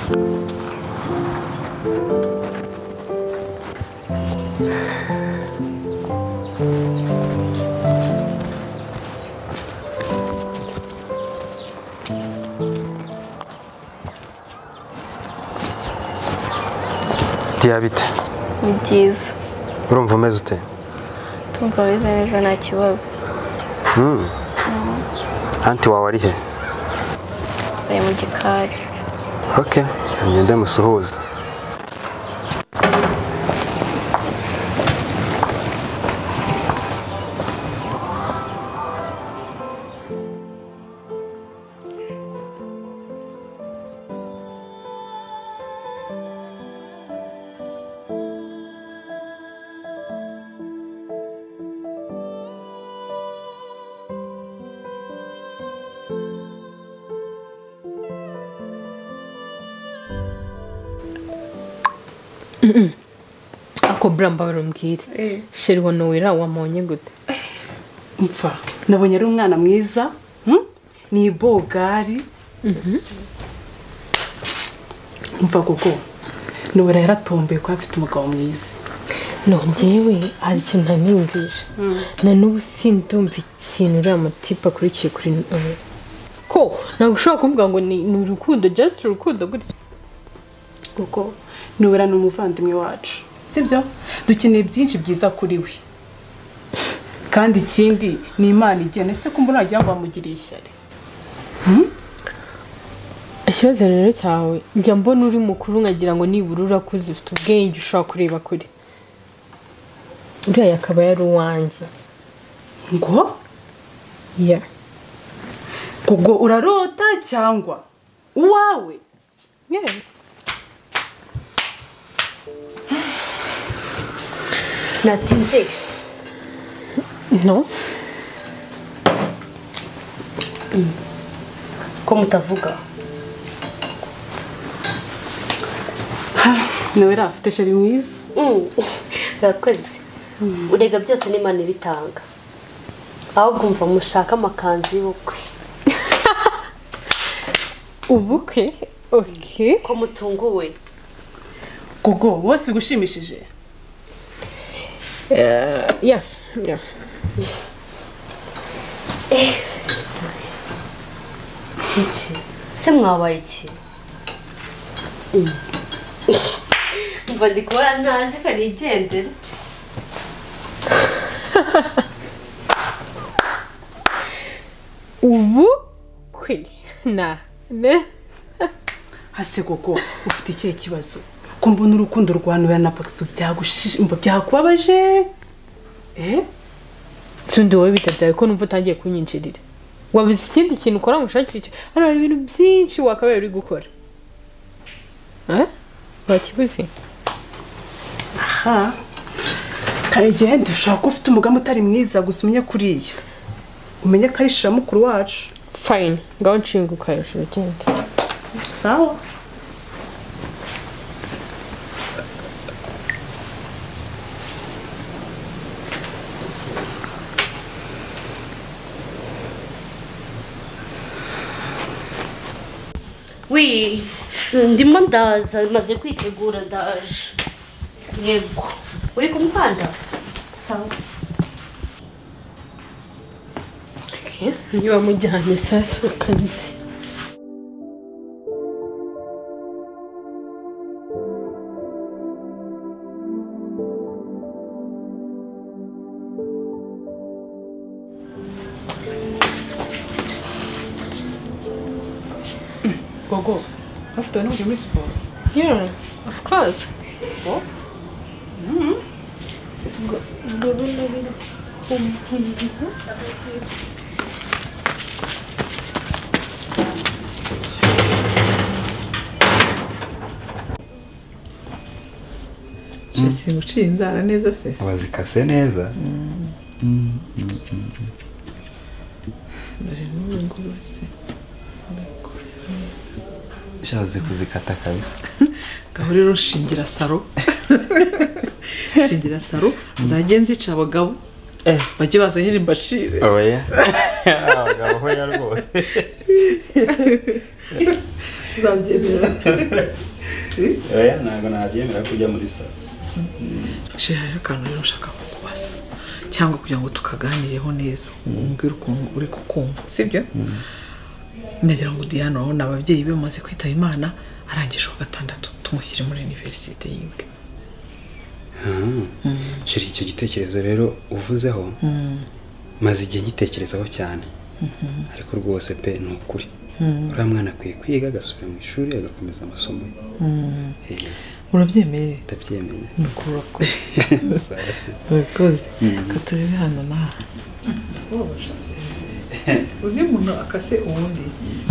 Diyabite. Ni byiza. Urumva umeze ute? Tumva beze neza nta kibazo. Anti wawe ari he? Ari mu gikari. Okay, ngende musuhuza. Ako bramba barumbwire. Sheri wa Noella wamonye gute? Mfa nabonye ari umwana mwiza, ni bogari. Mfa koko Noella yaratomboye ko afite umugabo mwiza. Nongewe hari ikintu ntaniyumvisha. Na n'ubu sindumva ikintu uriya mutipa akurikiye kuri Noella. Ko ntabwo ushobora kuvuga ngo ni urukundo, just urukundo gutya. Koko Noella ni umuvandimwe wacu, sibyo? Dukeneye byinshi byiza kuri we, kandi ikindi ni Imana igena. Ese ko mbona wagira ngo wamugiriye ishyari? Ikibazo rero cyawe njya mbona uri mukuru nkagira ngo nibura urakuze ufite ubwenge ushobora kureba kure. Uriya yakaba yari uwanjye. Ngo? Yeah. Kugo urarota cyangwa uwawe? Yes. Natinze. No. Ko mutavuga? Noella afite sheri mwiza. Urakoze. Urega byose n'Imana ibitanga. Ahubwo mva mushaka amakanzu y'ubukwe. Ubukwe? Okay. Ko mutunguwe. Kugo wose gushimishije? Yeah. Sorry. Iki? Se mwabaye iki? Mva ndikubona ntazi ko nigendera. Ubukwe? Ne? Hase koko ufite ikihe kibazo? Ko mbona urukundo rwa Noella na Paxo byakubabaje? Tundi wowe bitabyaye ko numva utangiye kunyinjirira. Wabuze ikindi kintu ukora mushakira icyo. Hano hari ibintu byinshi wakabaye uri gukora. Wakibuze? Aha. Kayigende ushaka ko ufite umugambi utari mwiza gusa umenye kuriya. Umenye ko ari shiramukuru wacu. Fine. Ngaho nshinguka hejuru genda. Sawa. Wi, ndimo ndaza maze kwitegura ndaje. Yego. Uri ku muhanda? Sawa. Okay. Niba mujyanye sasa kanzi. Gogo, afite n'ujya muri siporo? Yeah, of course. Oh? Jesse uciye inzara neza se? Wazikase neza. Dore n'ubungurutse. Shaze kuzikata kabisa. Gaho rero shingira saro. Shingira saro nzajye nzica abagabo. Bajye bazahira imbashire. Oya. Abagabo ho yarwose. uzabyemera oya ntabwo nabyemera kujya muri salo shira rero akantu rero ushaka kukubaza cyangwa kugira ngo tukaganireho neza umbwire ukuntu uri kukumva sibyo ndagira ngo Diana urabona ababyeyi be bamaze kwitaba Imana arangije wa gatandatu tumushyire muri universite yiwe shira icyo gitekerezo rero uvuzeho maze igihe ngitekerezaho cyane ariko rwose pe ni ukuri uriya mwana akwiye kwiga agasubira mu ishuri agakomeza amasomo ye urabyemeye ndabyemeye ni ukuri urakoze katurebe hano naha uzi umuntu akase uwundi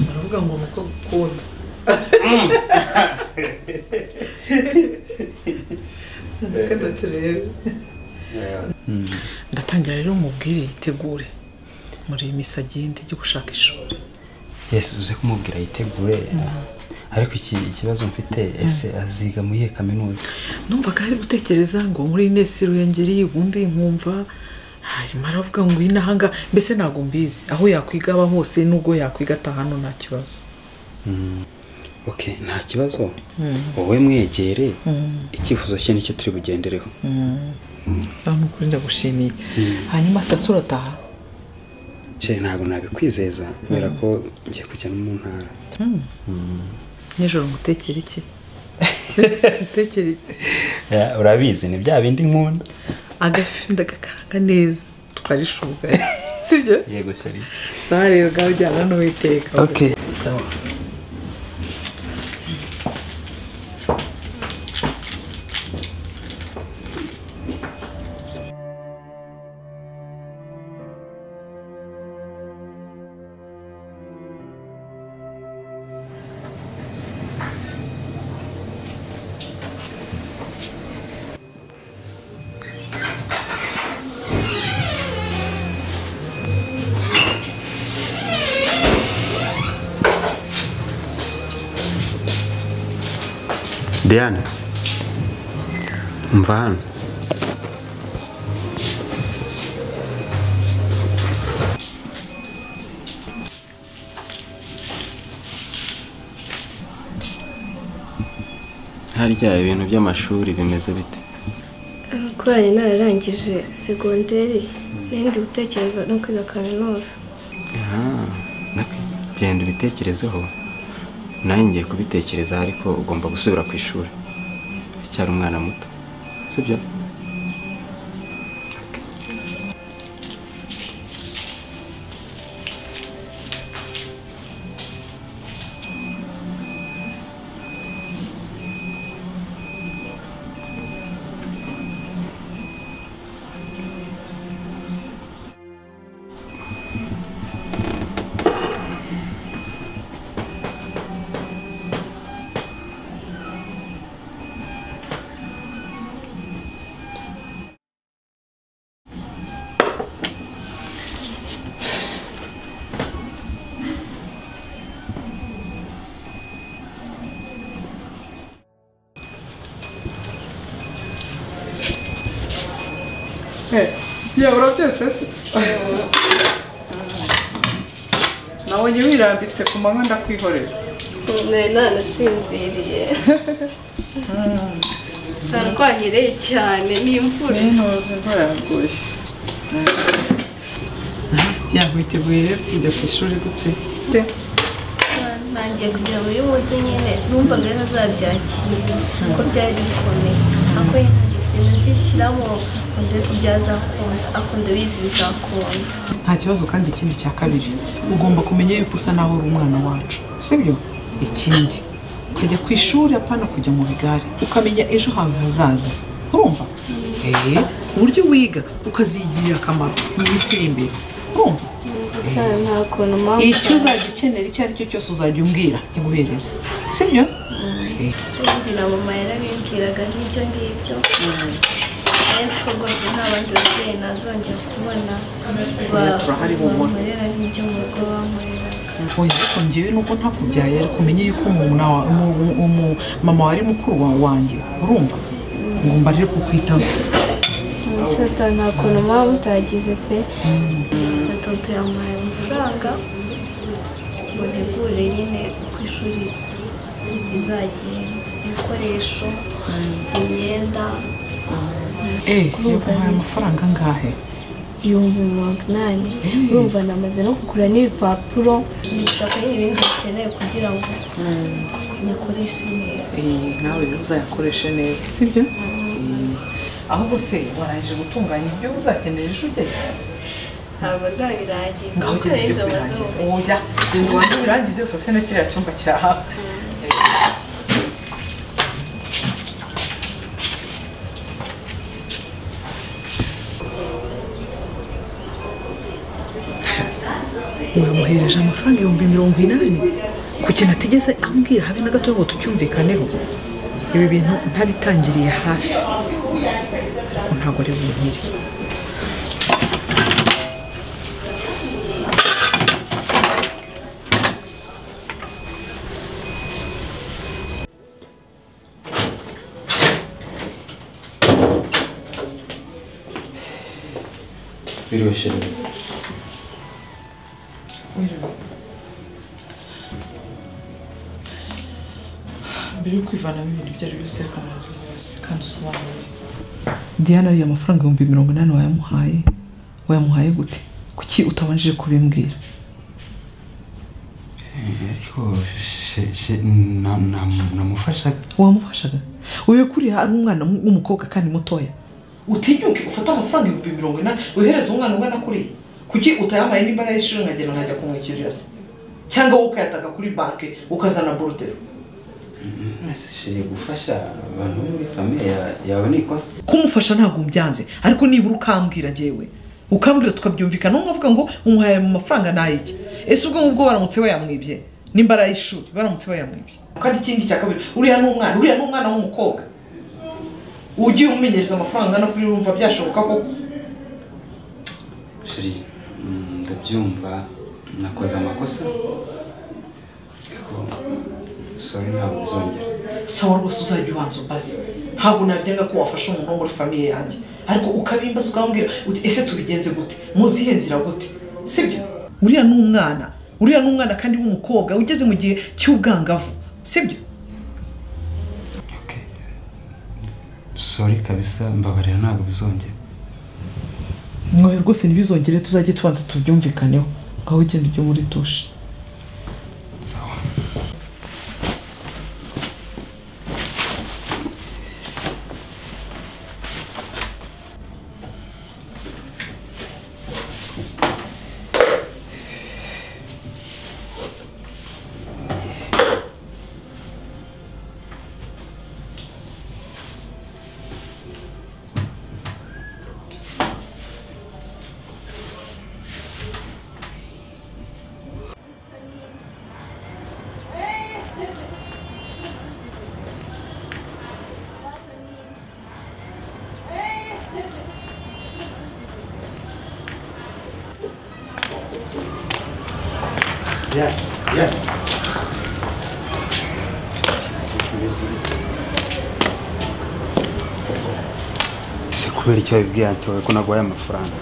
baravuga ngo nuko gukunda ndakanda turebe ndatangira rero umubwire yitegure muri misa agende ijye gushaka ishuri Yesu uze kumubwira yitegure ariko ikibazo mfite ese aziga mu iyihe kaminuza numvaga ari gutekereza ngo muri Inesi Ruhengeri ubundi nkumva hanyuma aravuga ngo inahanga mbese ntabwo mbizi aho yakwiga aba hose nubwo yakwiga atahano nta kibazo okay nta kibazo wowe mwegere icyifuzo cye nicyo turi bugendereho zamukuri ndagushimiye hanyuma sasa urataha Sheri ntabwo nabikwizeza kubera ko ngiye kujya no mu ntara nijoro ngutekere iki ngutekere iki urabizi ni bya bindi nkunda agafi ndagakaranga neza tukarishuga sibyo yego Sheri sawa rero gaho ujyana n'uwiteka okay sawa Diana umva hano harya ibintu by'amashuri bimeze bite kubera nararangije segonderi n'indi gutekereza no kwiga kaminuza genda ubitekerezeho nanjye ngiye kubitekereza ariko ugomba gusubira ku ishuri cyari umwana muto sibyo yabura byose se nabonye wirambitse ku manywa ndakwihorera nanasinziriye ntarwanyereye cyane n'imvura n'intuzi imvura yaguye witeguye rero kujya ku ishuri gute nangiye kujya buri munsi nyine numvaga ntazabyakira kuko byari bikomeye ako ntangiye kugenda byishyiramo ndebe ko byazakunda akunda bizi bizakunda nta kibazo kandi ikindi cya kabiri ugomba kumenya yuko usa naho uri umwana wacu sibyo ikindi ukajya ku ishuri apana kujya mu bigare ukamenya ejo hawe hazaza urumva uburyo wiga ukazigirira akamaro mu minsi iri imbere urumva nta kuntu mpamvu icyo uzajya ukenera icyo ari cyo cyose uzajya umbwira iguhereza sibyo ubundi na mama yarabimbwiraga nk'ibyo ngibyo nzi ko rwose nta bandi babyeyi nazongera kubona bankorera nk'ibyo mu rugo bankoreraga oya ariko njyewe nuko ntakubyaye ariko umenye yuko mama wari mukuru wanjye urumva ngo mbarire kukwitaho nta kuntu mpamvu utagize pe na tonto yamuhaye amafaranga ngo ntegure nyine ku ishuri bizagenda ibikoresho imyenda yaguhaye amafaranga angahe? 80,000 urumva namaze no kugura n'ibipapuro nshaka n'ibindi bikeneye kugira ngo nyakoreshe neza nawe rero uzayakoreshe neza sibyo? ahubwo se warangije gutunganya ibyo uzakenera ejo ujyayo? ntabwo ndabirangiza ngaho ugenda ujya kubirangiza oya genda ubanze ubirangize usase na kiriya cyumba cyahawe wamuhereje amafaranga 80,000 ku kintu atigeze ambwira habe na gato ngo tucyumvikaneho. Ibi bintu ntabitangiriye hafi ntabwo ari bunkire. Biryoshye. Mbere yo kwivanamo ibintu ibyo ari byose reka amazi hose kandi usobanure. Diana ariya mafaranga 80,000 wayamuhaye gute? Kuki utabanjije kubimbwira? Ariko namufashaga. Wamufashaga? Uyu kuri hari umwana w'umukobwa kandi mutoya. Utinyuke ufata amafaranga 80,000 uhereza umwana ungana kuri. Kuki utayamaye nimbara y'ishuri nkagenda nkajya kumwikirira se? Cyangwa wowe ukayataka kuri banke ukazana borudero? Nashije gufasha abantu muri famille yawe nikoze. Kumufasha ntabwo mbyanze, ariko nibura ukambwira jewe. Ukambwira tukabyumvikana nkavuga ngo umuhaye mu mafaranga nayiki. Ese ubwo baramutse bayamwibye nimbara y'ishuri baramutse bayamwibye. Kandi ikindi cya kabiri uriya n'umwana w'umukobwa. Ugiye umenyereza amafaranga na kuri urumva byashoboka ko Shiri ndabyumva nakoze amakosa. Sorry ntabwo bizongera. Sawa rwose uzajya ubanza basi. Ntabwo nabyenga ko wafasha umuntu wo muri famille yanjye. Ariko ukabimbaza ukambwira uti ese tubigenze gute? Muzihe nzira gute? Sibyo? Uriya n'umwana kandi w'umukobwa ugeze mu gihe cy'ubwangavu. Sibyo? Okay. Sorry kabisa mbabarira ntabwo bizongera. Mwoye rwose ntibizongere tuzajye tubanza tubyumvikaneho. Ngaho ugenda ujye muri dushe. Sawa. Yeah. Se kubera icyo bibwiye anti wawe ko nagwaye amafaranga.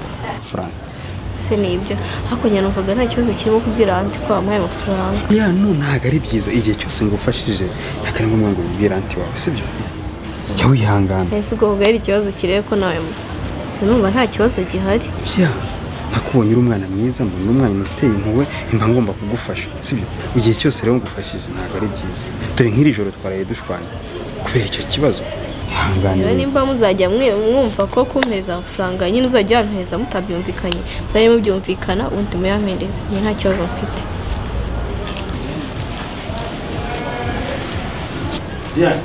se nibyo hakunya numvaga nta kibazo kirimo kubwira anti ko amaye amafaranga. Ya ntago ari byiza igihe cyose ngufashije nakari ngombwa ngo ubwire anti wawe sibyo? Jya wihangana. Ese ubwo bwari ikibazo kirebe ko nawe numva nta kibazo gihari. Ya nakubonye uri umwana mwiza mbona umwana uteye impuhwe imba ngomba kugufasha sibyo? Igihe cyose rero ngufashije ntago ari byiza. Dore nk'iri joro twaraye dushwanye kubera icyo kibazo. Niba nimba muzajya mwumva ko kumpereza amafaranga nyine uzajya wampereza mutabyumvikanye uzajya mubyumvikana ubundi muyampereze njye nta kibazo mfite. Diane